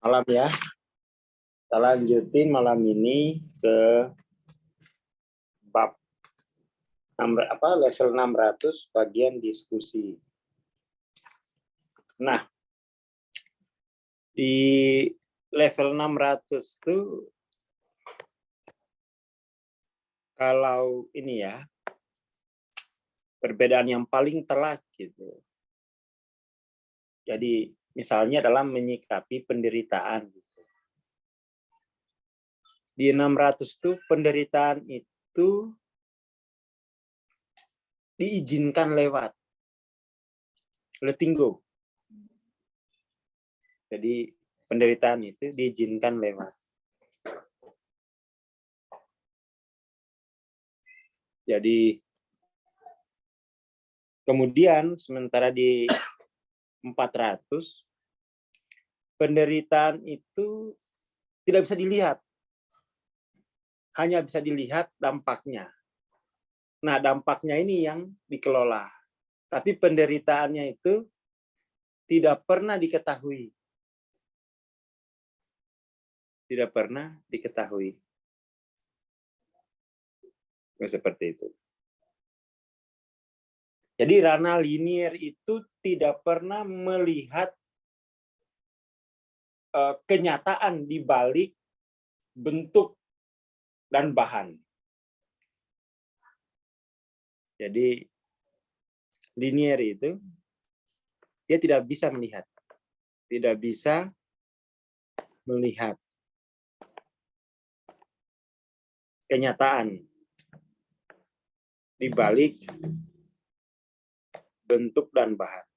Malam ya. Kita lanjutin malam ini ke bab level 600 bagian diskusi. Nah, di level 600 itu kalau ini ya, perbedaan yang paling telak gitu. Jadi misalnya dalam menyikapi penderitaan gitu. Di 600 itu penderitaan itu diizinkan lewat. Letting go. Jadi penderitaan itu diizinkan lewat. Jadi kemudian sementara di 400 penderitaan itu tidak bisa dilihat. Hanya bisa dilihat dampaknya. Nah, dampaknya ini yang dikelola. Tapi penderitaannya itu tidak pernah diketahui. Tidak pernah diketahui. Seperti itu. Jadi ranah linier itu tidak pernah melihat kenyataan di balik bentuk dan bahan. Jadi linier itu dia tidak bisa melihat. Tidak bisa melihat kenyataan di balik bentuk dan bahan.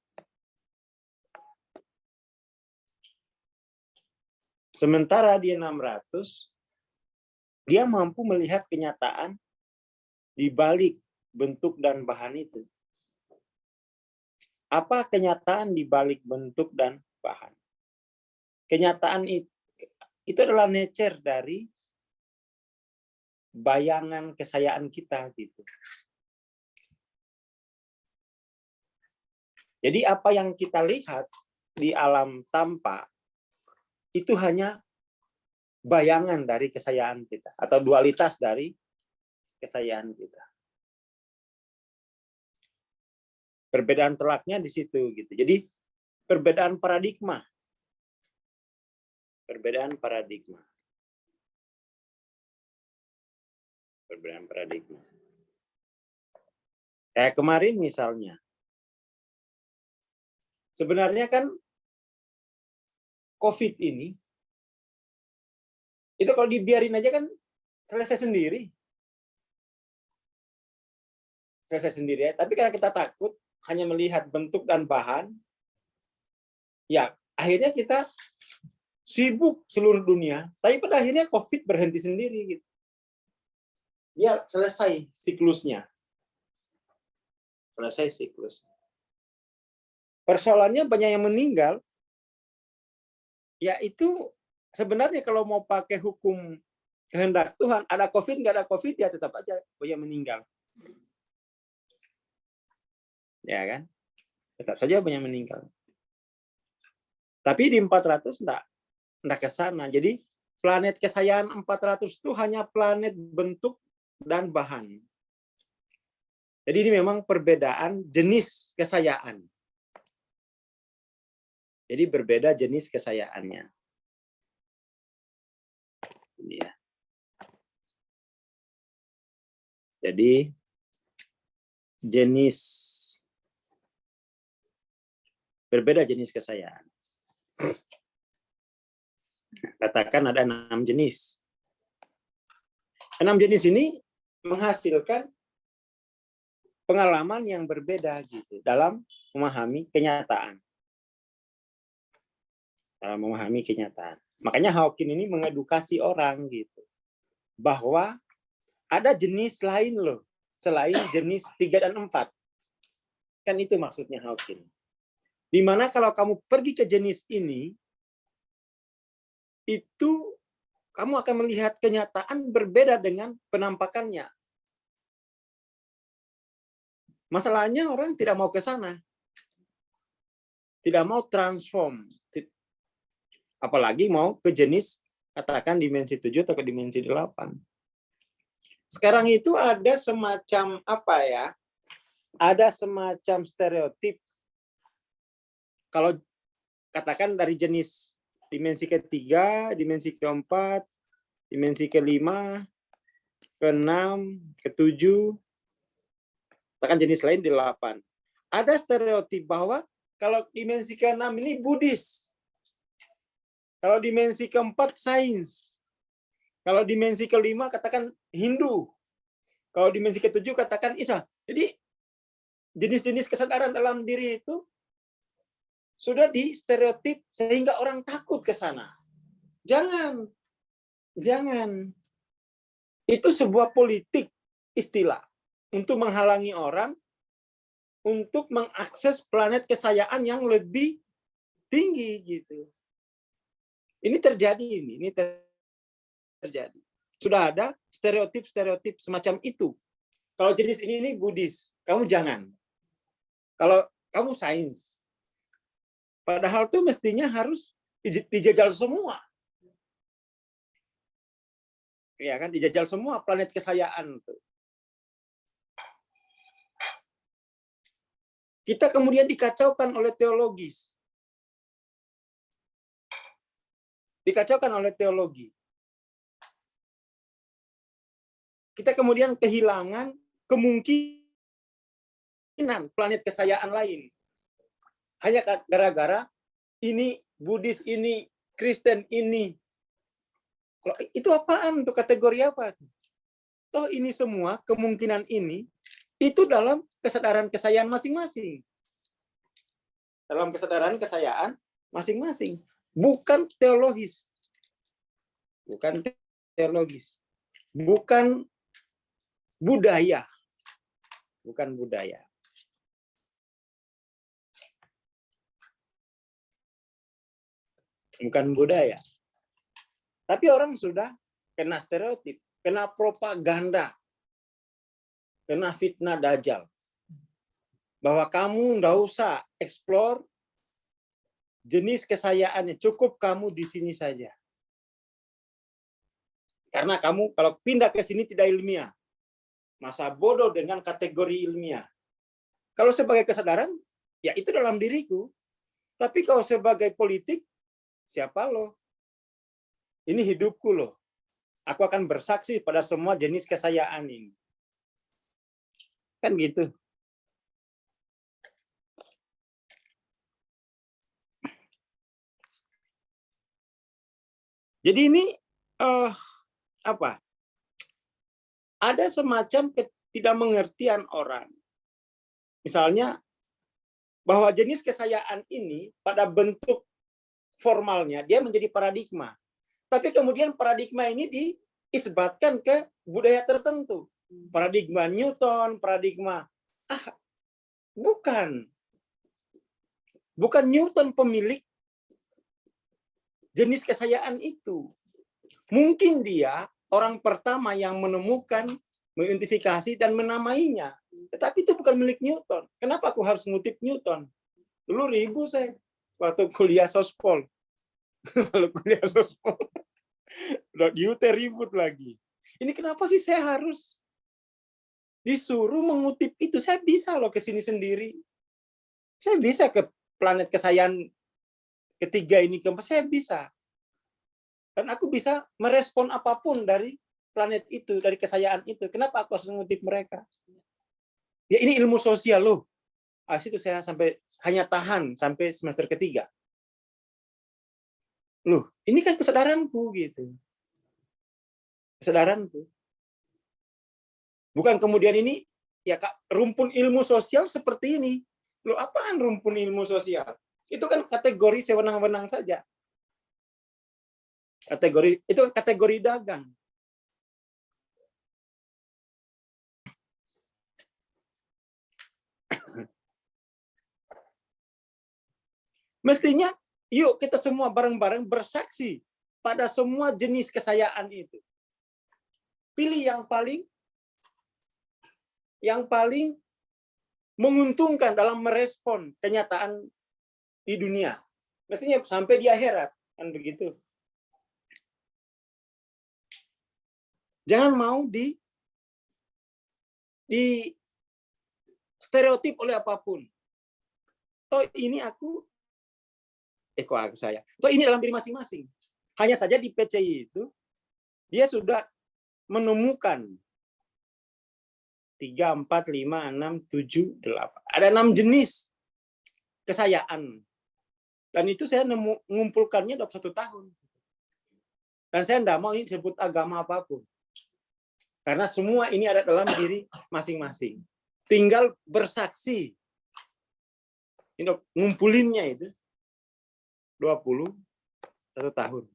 Sementara di 600, dia mampu melihat kenyataan di balik bentuk dan bahan itu. Apa kenyataan di balik bentuk dan bahan? Kenyataan itu adalah nature dari bayangan kesayaan kita gitu. Jadi apa yang kita lihat di alam tampak itu hanya bayangan dari kesayaan kita atau dualitas dari kesayaan kita. Perbedaan telaknya di situ gitu. Jadi perbedaan paradigma. Perbedaan paradigma. Perbedaan paradigma. Kayak kemarin misalnya. Sebenarnya kan COVID ini itu kalau dibiarin aja kan selesai sendiri. Selesai sendiri ya. Tapi karena kita takut hanya melihat bentuk dan bahan, ya akhirnya kita sibuk seluruh dunia, tapi pada akhirnya COVID berhenti sendiri. Gitu. Dia selesai siklusnya. Selesai siklus. Persoalannya banyak yang meninggal, yaitu sebenarnya kalau mau pakai hukum kehendak Tuhan, ada COVID, nggak ada COVID, ya tetap aja banyak meninggal. Ya kan? Tetap saja banyak meninggal. Tapi di 400 enggak ke sana. Jadi planet kesayaan 400 itu hanya planet bentuk dan bahan. Jadi ini memang perbedaan jenis kesayaan. Jadi berbeda jenis kesayaannya. Ini ya. Jadi berbeda jenis kesayaan. Katakan ada 6 jenis. 6 jenis ini menghasilkan pengalaman yang berbeda gitu dalam memahami kenyataan. Dalam memahami kenyataan. Makanya Hawking ini mengedukasi orang gitu. Bahwa ada jenis lain loh selain jenis 3 dan 4. Kan itu maksudnya Hawking. Dimana kalau kamu pergi ke jenis ini, itu kamu akan melihat kenyataan berbeda dengan penampakannya. Masalahnya orang tidak mau ke sana. Tidak mau transform. Apalagi mau ke jenis, katakan dimensi 7 atau ke dimensi 8. Sekarang itu ada semacam apa ya? Ada semacam stereotip. Kalau katakan dari jenis dimensi ketiga, dimensi keempat, dimensi kelima, keenam, ketujuh, katakan jenis lain di 8. Ada stereotip bahwa kalau dimensi keenam ini Buddhis. Kalau dimensi keempat sains. Kalau dimensi kelima katakan Hindu. Kalau dimensi ketujuh katakan Islam. Jadi jenis-jenis kesadaran dalam diri itu sudah di stereotip sehingga orang takut ke sana. Jangan. Jangan. Itu sebuah politik istilah untuk menghalangi orang untuk mengakses planet kesayaan yang lebih tinggi gitu. Ini terjadi ini terjadi. Sudah ada stereotip-stereotip semacam itu. Kalau jenis ini Buddhis, kamu jangan. Kalau kamu sains. Padahal itu mestinya harus dijajal semua. Ya kan, dijajal semua planet kesayaan tuh. Kita kemudian dikacaukan oleh teologis. Dikacaukan oleh teologi. Kita kemudian kehilangan kemungkinan planet kesayaan lain. Hanya gara-gara ini Buddhis, ini Kristen, ini. Itu apaan? Untuk kategori apa? Toh ini semua, kemungkinan ini, itu dalam kesadaran kesayaan masing-masing. Dalam kesadaran kesayaan masing-masing. Bukan teologis. Bukan teologis. Bukan budaya. Bukan budaya. Bukan budaya. Tapi orang sudah kena stereotip, kena propaganda, kena fitnah dajjal. Bahwa kamu nggak usah explore jenis kesayaannya, cukup kamu di sini saja. Karena kamu kalau pindah ke sini tidak ilmiah. Masa bodoh dengan kategori ilmiah. Kalau sebagai kesadaran, ya itu dalam diriku. Tapi kalau sebagai politik, siapa lo? Ini hidupku loh. Aku akan bersaksi pada semua jenis kesayaan ini. Kan gitu. Jadi ini apa? Ada semacam ketidakmengertian orang. Misalnya bahwa jenis kesayaan ini pada bentuk formalnya dia menjadi paradigma. Tapi kemudian paradigma ini diisbatkan ke budaya tertentu. Paradigma Newton, paradigma bukan. Bukan Newton pemilik jenis kesayaan itu. Mungkin dia orang pertama yang menemukan, mengidentifikasi dan menamainya. Tetapi itu bukan milik Newton. Kenapa aku harus ngutip Newton? Dulu ribu saya waktu kuliah sospol. Kalau kuliah sospol. Newton ribut lagi. Ini kenapa sih saya harus disuruh mengutip itu? Saya bisa loh ke sini sendiri. Saya bisa ke planet kesayaan ketiga ini, keempat, saya bisa. Dan aku bisa merespon apapun dari planet itu, dari kesayaan itu. Kenapa aku harus mengutip mereka? Ya ini ilmu sosial loh. Situ saya hanya tahan sampai semester ketiga. Loh, ini kan kesadaranku gitu. Kesadaranku. Bukan kemudian ini, ya Kak, rumpun ilmu sosial seperti ini. Loh, apaan rumpun ilmu sosial? Itu kan kategori sewenang-wenang saja. Itu kategori dagang. Mestinya yuk kita semua bareng-bareng bersaksi pada semua jenis kesayaan itu. Pilih yang paling menguntungkan dalam merespon kenyataan di dunia. Mestinya sampai di akhirat. Kan begitu. Jangan mau di stereotip oleh apapun. Toh ini kok saya. Toh ini dalam diri masing-masing. Hanya saja di PCI itu dia sudah menemukan 3, 4, 5, 6, 7, 8. Ada 6 jenis kesayaan. Dan itu saya mengumpulkannya 21 tahun. Dan saya tidak mau ini disebut agama apapun. Karena semua ini ada dalam diri masing-masing. Tinggal bersaksi. Ini ngumpulinnya itu 21 tahun.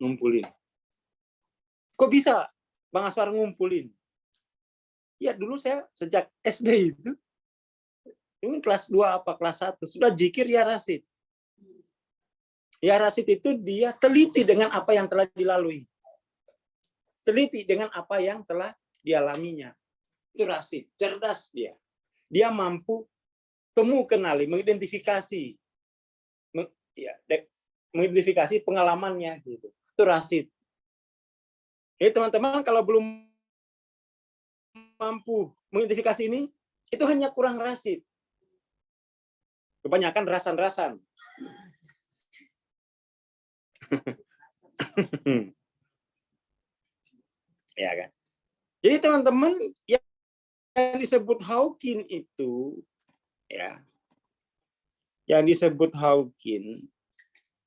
Ngumpulin. Kok bisa Bang Aswar ngumpulin? Ya dulu saya sejak SD itu, ini kelas 2 apa kelas 1, sudah zikir ya Rasid. Ya Rasid itu dia teliti dengan apa yang telah dilalui. Teliti dengan apa yang telah dialaminya. Itu Rasid, cerdas dia. Dia mampu kenali, mengidentifikasi mengidentifikasi pengalamannya gitu. Itu Rasid. Jadi teman-teman kalau belum mampu mengidentifikasi ini, itu hanya kurang Rasid. Kebanyakan rasan-rasan. Ya kan? Jadi teman-teman yang disebut Hawking itu ya. Yang disebut Hawking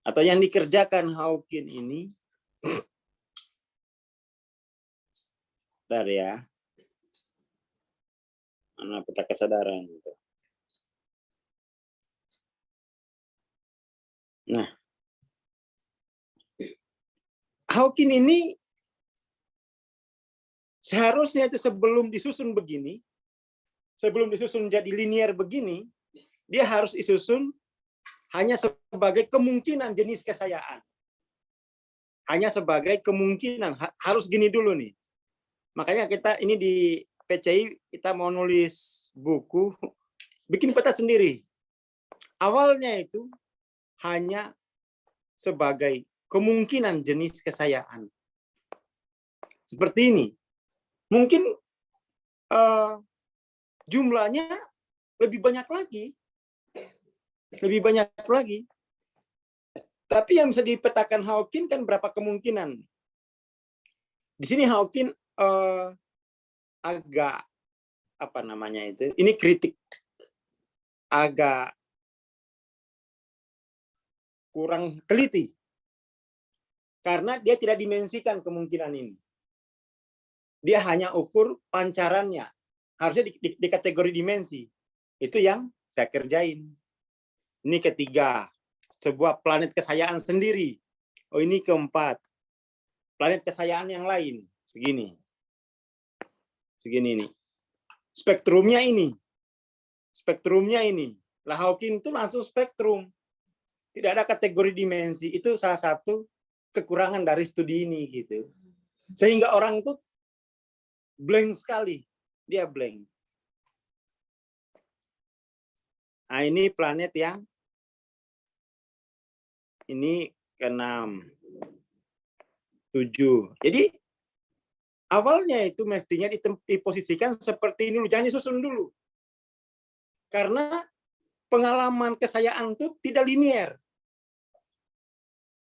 atau yang dikerjakan Hawking ini bentar ya. Mana peta kesadaran gitu. Nah, Hawking ini seharusnya itu sebelum disusun begini, sebelum disusun jadi linear begini, dia harus disusun hanya sebagai kemungkinan jenis kesayaan. Hanya sebagai kemungkinan, harus gini dulu nih. Makanya kita ini di PCI kita mau nulis buku, bikin peta sendiri. Awalnya itu hanya sebagai kemungkinan jenis kesayaan. Seperti ini. Mungkin jumlahnya lebih banyak lagi. Lebih banyak lagi. Tapi yang bisa dipetakan Hawking kan berapa kemungkinan. Di sini Hawking agak apa namanya itu? Ini kritik agak kurang teliti. Karena dia tidak dimensikan kemungkinan ini. Dia hanya ukur pancarannya. Harusnya di kategori dimensi. Itu yang saya kerjain. Ini ketiga. Sebuah planet kesayaan sendiri. Oh ini keempat. Planet kesayaan yang lain. Segini. Segini nih. Spektrumnya ini. Spektrumnya ini. Lah Hawking itu langsung spektrum. Tidak ada kategori dimensi. Itu salah satu kekurangan dari studi ini gitu. Sehingga orang itu blank sekali. Dia blank. Nah, ini planet yang ini ke-6. 7. Jadi awalnya itu mestinya diposisikan seperti ini. Jangan disusun dulu. Karena pengalaman kesayaan itu tidak linear.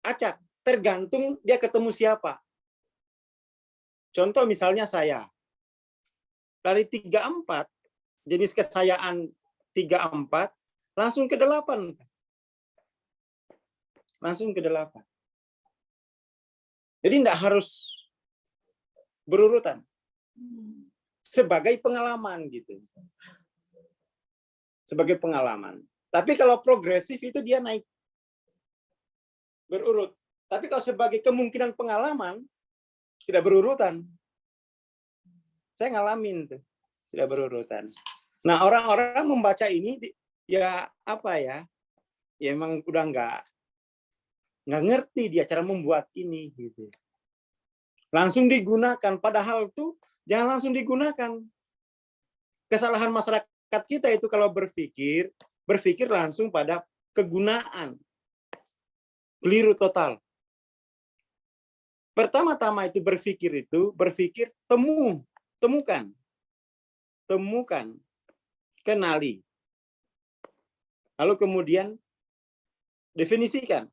Acak. Tergantung dia ketemu siapa. Contoh misalnya saya. Dari 3-4, jenis kesayaan 3-4, langsung ke 8. Langsung ke 8. Jadi tidak harus berurutan. Sebagai pengalaman gitu. Sebagai pengalaman. Tapi kalau progresif itu dia naik. Berurut. Tapi kalau sebagai kemungkinan pengalaman, tidak berurutan. Saya ngalamin tuh. Tidak berurutan. Nah, orang-orang membaca ini, ya apa ya, ya emang udah nggak ngerti dia cara membuat ini. Gitu. Langsung digunakan. Padahal tuh jangan langsung digunakan. Kesalahan masyarakat kita itu kalau berpikir langsung pada kegunaan. Keliru total. Pertama-tama itu berpikir temukan, kenali. Lalu kemudian definisikan.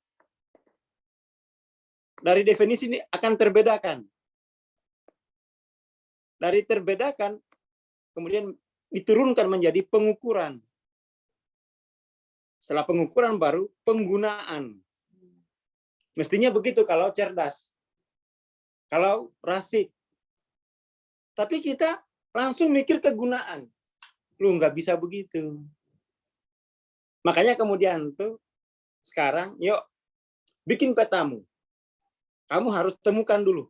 Dari definisi ini akan terbedakan. Dari terbedakan, kemudian diturunkan menjadi pengukuran. Setelah pengukuran baru penggunaan. Mestinya begitu kalau cerdas. Kalau rasid. Tapi kita langsung mikir kegunaan. Lu nggak bisa begitu. Makanya kemudian tuh sekarang yuk bikin petamu. Kamu harus temukan dulu.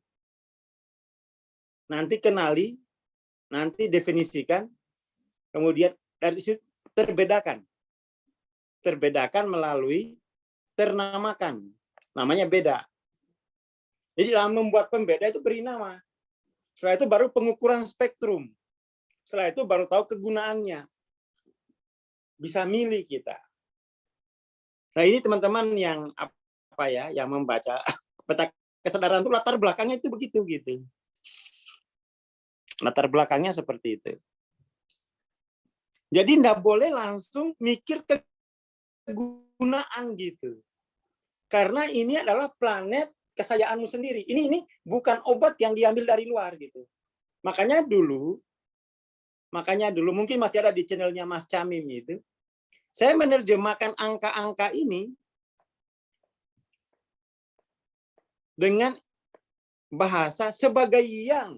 Nanti kenali, nanti definisikan, kemudian dari situ terbedakan. Terbedakan melalui ternamakan. Namanya beda. Jadi dalam membuat pembeda itu beri nama. Setelah itu baru pengukuran spektrum. Setelah itu baru tahu kegunaannya. Bisa milih kita. Nah ini teman-teman yang yang membaca peta kesadaran itu latar belakangnya itu begitu gitu. Latar belakangnya seperti itu. Jadi tidak boleh langsung mikir kegunaan gitu. Karena ini adalah planet kesayaanmu sendiri. Ini bukan obat yang diambil dari luar gitu. Makanya dulu mungkin masih ada di channelnya Mas Camim itu. Saya menerjemahkan angka-angka ini dengan bahasa sebagai yang.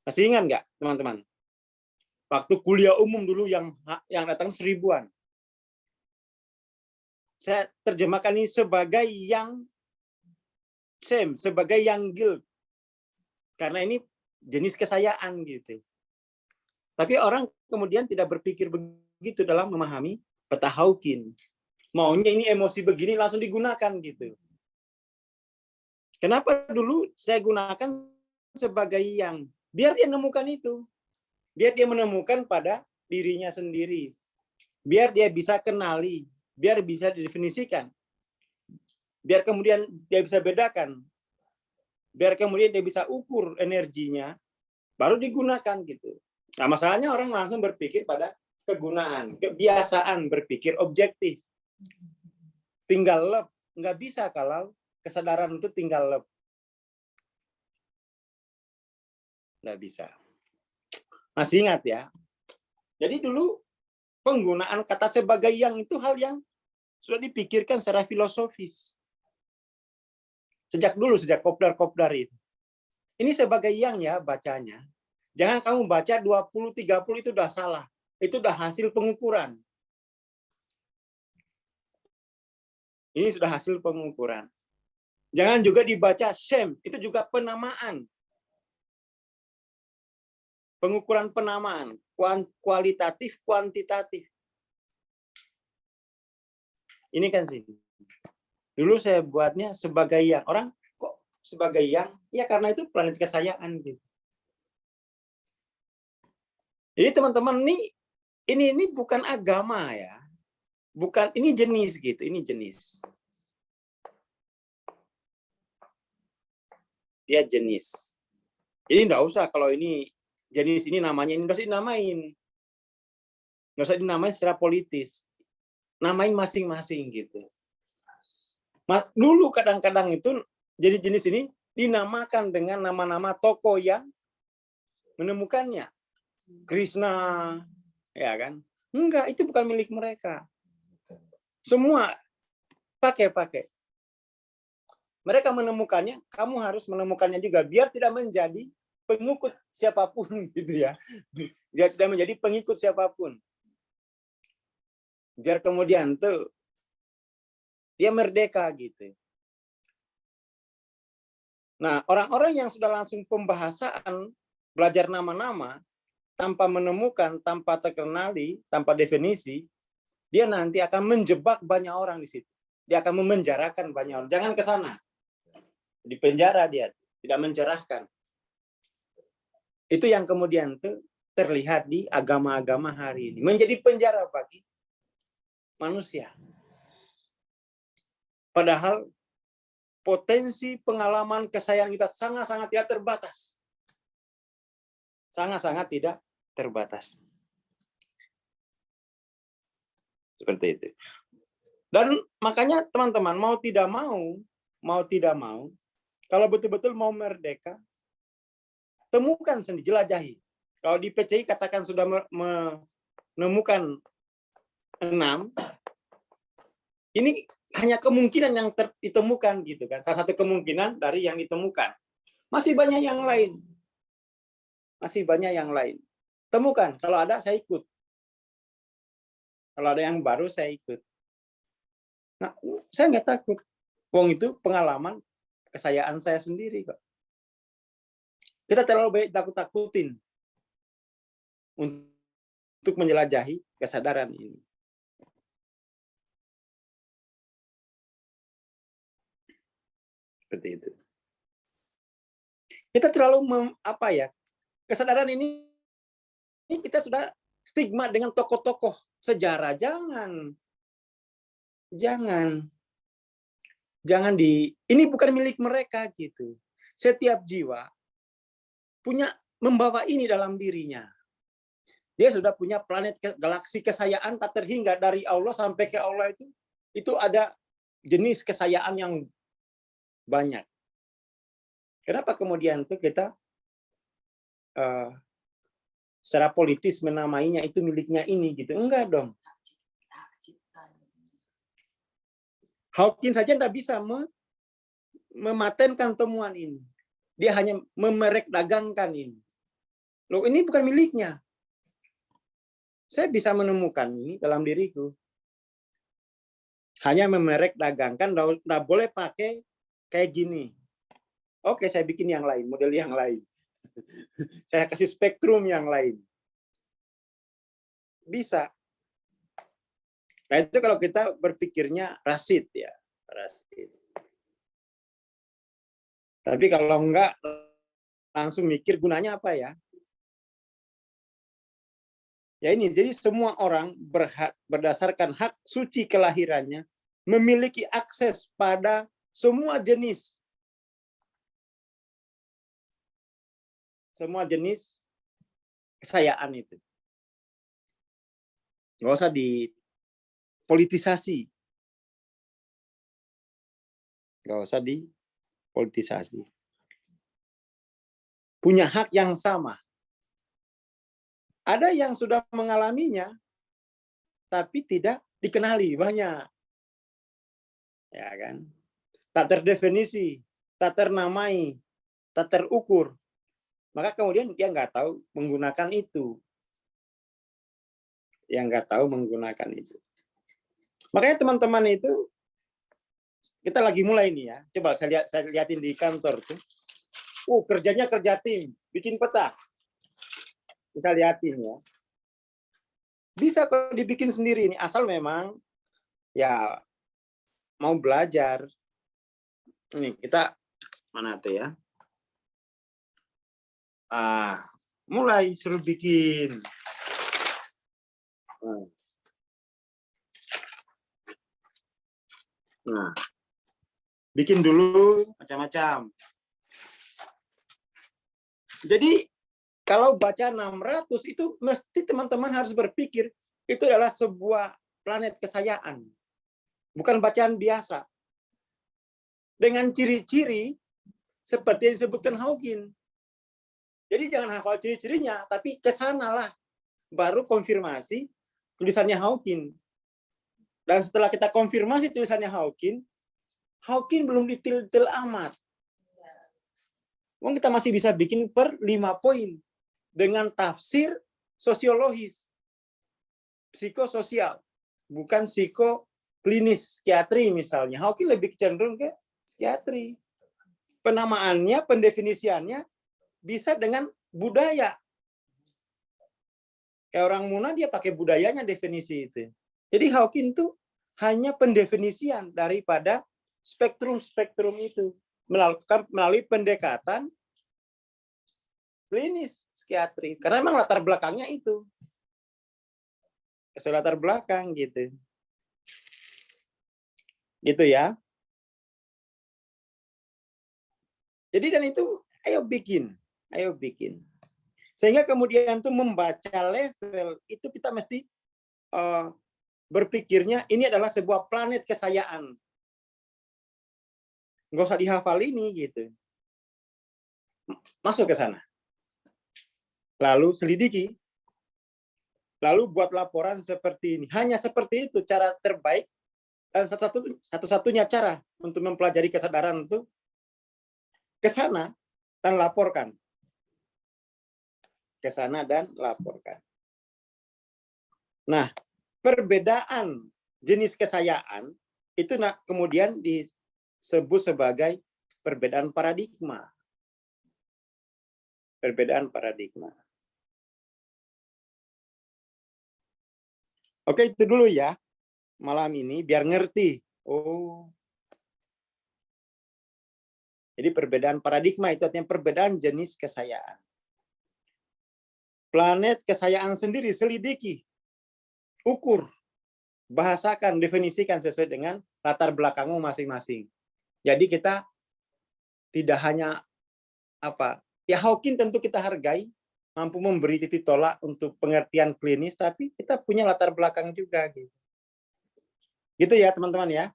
Masih ingat nggak, teman-teman? Waktu kuliah umum dulu yang datang 1000-an. Saya terjemahkan ini sebagai yang same, sebagai yang guild. Karena ini jenis kesayaan gitu. Tapi orang kemudian tidak berpikir begitu dalam memahami peta Hawking. Maunya ini emosi begini langsung digunakan gitu. Kenapa dulu saya gunakan sebagai yang? Biar dia menemukan itu. Biar dia menemukan pada dirinya sendiri. Biar dia bisa kenali. Biar bisa didefinisikan. Biar kemudian dia bisa bedakan. Biar kemudian dia bisa ukur energinya. Baru digunakan gitu. Nah, masalahnya orang langsung berpikir pada kegunaan. Kebiasaan berpikir objektif. Tinggal lep. Nggak bisa kalau kesadaran itu tinggal lep. Nggak bisa. Masih ingat ya? Jadi dulu penggunaan kata sebagai yang itu hal yang sudah dipikirkan secara filosofis. Sejak kopdar-kopdar itu. Ini sebagai yang ya bacanya. Jangan kamu baca 20, 30 itu udah salah. Itu udah hasil pengukuran. Ini sudah hasil pengukuran. Jangan juga dibaca shame, itu juga penamaan. Pengukuran penamaan, kualitatif, kuantitatif. Ini kan sih. Dulu saya buatnya sebagai yang. Orang kok sebagai yang? Ya karena itu planet kesayaan gitu. Jadi teman-teman ini bukan agama ya. Bukan, ini jenis gitu, ini jenis. Dia jenis. Jadi enggak usah kalau ini jenis ini namanya ini enggak usah dinamain. Enggak usah dinamain secara politis. Namain masing-masing gitu. Dulu kadang-kadang itu jadi jenis ini dinamakan dengan nama-nama tokoh yang menemukannya. Krishna, ya kan? Enggak, itu bukan milik mereka. Semua pakai. Mereka menemukannya, kamu harus menemukannya juga biar tidak menjadi pengikut siapapun gitu ya. Biar tidak menjadi pengikut siapapun. Biar kemudian tuh dia merdeka gitu. Nah, orang-orang yang sudah langsung pembahasan belajar nama-nama tanpa menemukan, tanpa terkenali, tanpa definisi, dia nanti akan menjebak banyak orang di situ. Dia akan memenjarakan banyak orang. Jangan ke sana. Di penjara dia, tidak mencerahkan. Itu yang kemudian tuh terlihat di agama-agama hari ini. Menjadi penjara bagi manusia. Padahal potensi pengalaman kesayangan kita sangat-sangat tidak terbatas. Sangat-sangat tidak terbatas. Seperti itu. Dan makanya teman-teman mau tidak mau, kalau betul-betul mau merdeka, temukan sendiri, jelajahi. Kalau di PCI katakan sudah menemukan 6, ini hanya kemungkinan yang ditemukan gitu kan. Salah satu kemungkinan dari yang ditemukan. Masih banyak yang lain. Masih banyak yang lain. Temukan, kalau ada saya ikut. Kalau ada yang baru saya ikut. Nah, saya nggak takut. Wong itu pengalaman kesayaan saya sendiri kok. Kita terlalu banyak takut-takutin untuk menjelajahi kesadaran ini. Seperti itu. Kita terlalu kesadaran ini kita sudah stigma dengan tokoh-tokoh sejarah. Jangan ini bukan milik mereka gitu. Setiap jiwa membawa ini dalam dirinya. Dia sudah punya planet galaksi kesayaan tak terhingga dari Allah sampai ke Allah itu ada jenis kesayaan yang banyak. Kenapa kemudian tuh kita secara politis menamainya itu miliknya ini gitu? Enggak dong. Hawking saja tidak bisa mematenkan temuan ini. Dia hanya memerek dagangkan ini. Loh, ini bukan miliknya. Saya bisa menemukan ini dalam diriku. Hanya memerek dagangkan, tidak boleh pakai kayak gini. Oke, saya bikin yang lain, model yang lain. Saya kasih spektrum yang lain. Bisa. Nah, itu kalau kita berpikirnya Rasid ya. Rasid. Tapi kalau enggak, langsung mikir gunanya apa ya? Ya ini, jadi semua orang berdasarkan hak suci kelahirannya memiliki akses pada semua jenis kesayaan itu. Nggak usah dipolitisasi. Nggak usah dipolitisasi. Punya hak yang sama. Ada yang sudah mengalaminya, tapi tidak dikenali, banyak. Ya kan? Tak terdefinisi, tak ternamai, tak terukur. Maka kemudian dia nggak tahu menggunakan itu. Yang nggak tahu menggunakan itu. Makanya teman-teman itu, kita lagi mulai nih ya. Coba saya lihatin di kantor tuh. Kerjanya kerja tim, bikin peta. Bisa lihatin ya. Bisa kok dibikin sendiri ini, asal memang ya mau belajar. Ini kita mana tuh ya? Mulai suruh bikin. Nah, bikin dulu macam-macam. Jadi kalau baca 600 itu mesti teman-teman harus berpikir itu adalah sebuah planet kesayaan. Bukan bacaan biasa. Dengan ciri-ciri seperti yang disebutkan Hawking. Jadi jangan hafal ciri-cirinya, tapi kesanalah baru konfirmasi tulisannya Hawking. Dan setelah kita konfirmasi tulisannya Hawking belum detail amat. Kita masih bisa bikin per 5 poin dengan tafsir sosiologis, psikososial, bukan psikoklinis, psikiatri misalnya. Hawking lebih cenderung ke psikiatri. Penamaannya, pendefinisiannya bisa dengan budaya. Kayak orang Muna dia pakai budayanya definisi itu. Jadi Hawking itu hanya pendefinisian daripada spektrum-spektrum itu melalui pendekatan klinis psikiatri. Karena memang latar belakangnya itu. Sesuai latar belakang gitu. Gitu ya. Jadi dan itu ayo bikin. Sehingga kemudian tuh membaca level itu kita mesti berpikirnya ini adalah sebuah planet kesayaan. Nggak usah dihafal ini gitu. Masuk ke sana. Lalu selidiki. Lalu buat laporan seperti ini. Hanya seperti itu cara terbaik dan satu-satunya cara untuk mempelajari kesadaran itu ke sana dan laporkan. Ke sana dan laporkan. Nah, perbedaan jenis kesayaan itu kemudian disebut sebagai perbedaan paradigma. Perbedaan paradigma. Oke, itu dulu ya. Malam ini biar ngerti. Oh. Jadi perbedaan paradigma itu artinya perbedaan jenis kesayaan. Planet kesayaan sendiri selidiki, ukur, bahasakan, definisikan sesuai dengan latar belakangmu masing-masing. Jadi kita tidak hanya ya Hawking tentu kita hargai, mampu memberi titik tolak untuk pengertian klinis, tapi kita punya latar belakang juga gitu. Gitu ya teman-teman ya.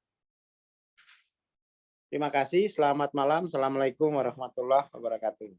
Terima kasih, selamat malam. Assalamualaikum warahmatullahi wabarakatuh.